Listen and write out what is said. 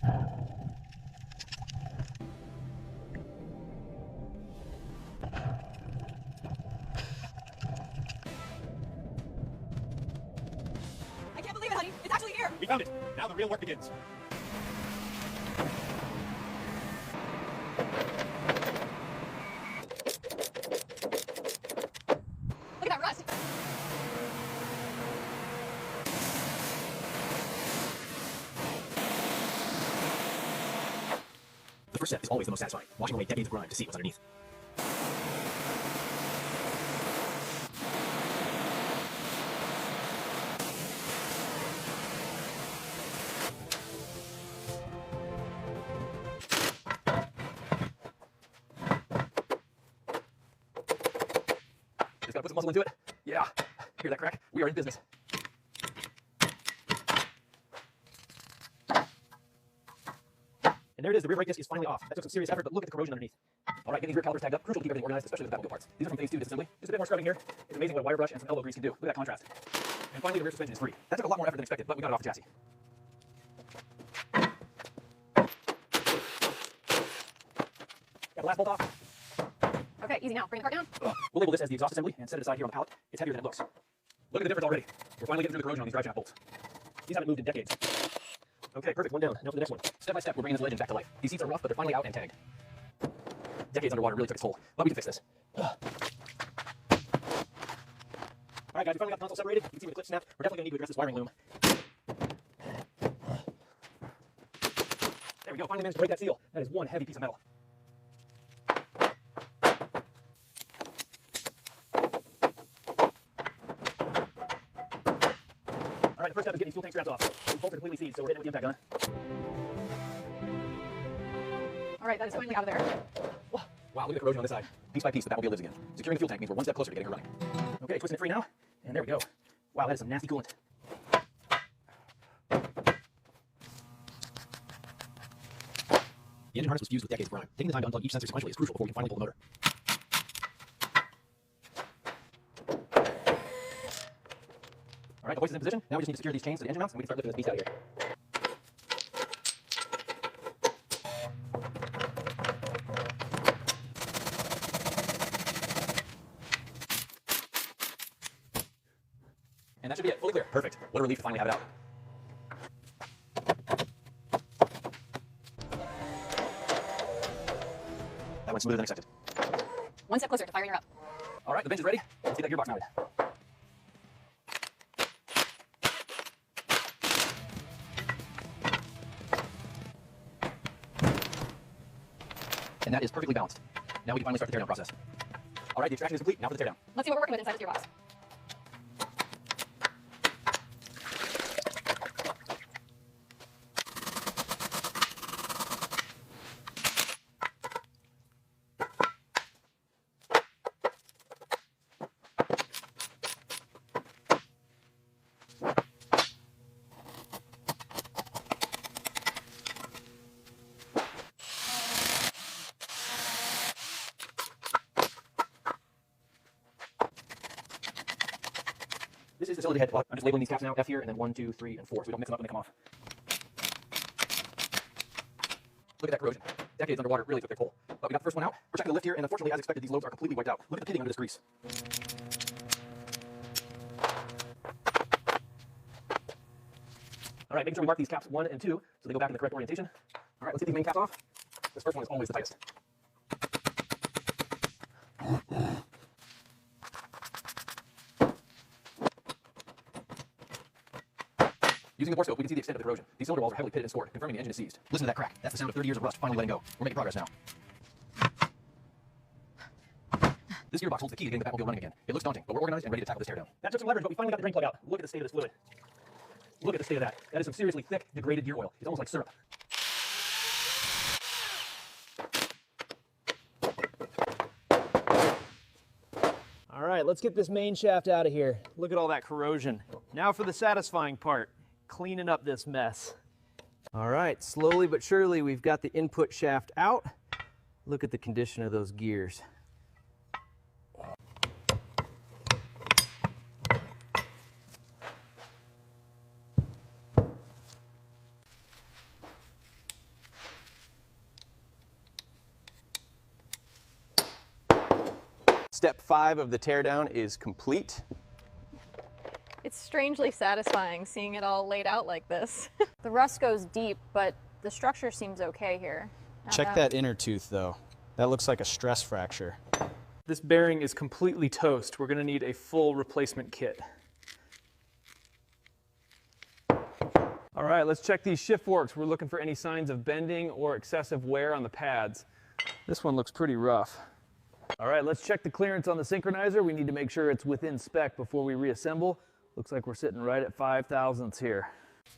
I can't believe it, honey. It's actually here. We found it. Now the real work begins. Look at that rust. The first step is always the most satisfying, washing away decades of grime to see what's underneath. Just gotta put some muscle into it. Yeah, hear that crack? We are in business. And there it is, the rear brake disc is finally off. That took some serious effort, but look at the corrosion underneath. All right, getting these rear calipers tagged up, crucial to keep everything organized, especially with the Batmobile parts. These are from phase 2 disassembly. Just a bit more scrubbing here. It's amazing what a wire brush and some elbow grease can do. Look at that contrast. And finally, the rear suspension is free. That took a lot more effort than expected, but we got it off the chassis. Got the last bolt off. Okay, easy now. Bring the cart down. We'll label this as the exhaust assembly and set it aside here on the pallet. It's heavier than it looks. Look at the difference already. We're finally getting through the corrosion on these drive shaft bolts. These haven't moved in decades. Okay, perfect. One down. Now for the next one. Step by step, we're bringing this legend back to life. These seats are rough, but they're finally out and tagged. Decades underwater really took its toll, but we can fix this. All right, guys, we finally got the console separated. You can see where the clip snapped. We're definitely going to need to address this wiring loom. There we go. Finally managed to break that seal. That is one heavy piece of metal. All right, the first step is getting these fuel tank straps off. These bolts are completely seized, so we're hitting it with the impact gun. All right, that is finally out of there. Wow, look at the corrosion on this side. Piece by piece, the Batmobile lives again. Securing the fuel tank means we're one step closer to getting her running. Okay, twisting it free now, and there we go. Wow, that is some nasty coolant. The engine harness was fused with decades of grime. Taking the time to unplug each sensor sequentially is crucial before we can finally pull the motor. All right, the hoist is in position. Now we just need to secure these chains to the engine mounts, and we can start lifting this beast out of here. And that should be it. Fully clear. Perfect. What a relief to finally have it out. That went smoother than expected. One step closer to firing her up. All right, the bench is ready. Let's get that gearbox mounted. And that is perfectly balanced. Now we can finally start the teardown process. All right, the extraction is complete. Now for the teardown. Let's see what we're working with inside the gearbox. This is the cylinder head plug. I'm just labeling these caps now, F here, and then 1, 2, 3, and 4, so we don't mix them up when they come off. Look at that corrosion. Decades underwater really took their toll. But we got the first one out. We're checking the lift here, and unfortunately, as expected, these lobes are completely wiped out. Look at the pitting under this grease. All right, making sure we mark these caps 1 and 2 so they go back in the correct orientation. All right, let's get these main caps off. This first one is always the tightest. Using the bore scope, we can see the extent of the corrosion. These cylinder walls are heavily pitted and scored, confirming the engine is seized. Listen to that crack. That's the sound of 30 years of rust finally letting go. We're making progress now. This gearbox holds the key to getting the Batmobile running again. It looks daunting, but we're organized and ready to tackle this teardown. That took some leverage, but we finally got the drain plug out. Look at the state of this fluid. Look at the state of that. That is some seriously thick, degraded gear oil. It's almost like syrup. All right, let's get this main shaft out of here. Look at all that corrosion. Now for the satisfying part, cleaning up this mess. All right, slowly but surely we've got the input shaft out. Look at the condition of those gears. Step 5 of the teardown is complete. It's strangely satisfying seeing it all laid out like this. The rust goes deep, but the structure seems okay here. Check that inner tooth though. That looks like a stress fracture. This bearing is completely toast. We're going to need a full replacement kit. All right, let's check these shift forks. We're looking for any signs of bending or excessive wear on the pads. This one looks pretty rough. All right, let's check the clearance on the synchronizer. We need to make sure it's within spec before we reassemble. Looks like we're sitting right at 5 thousandths here.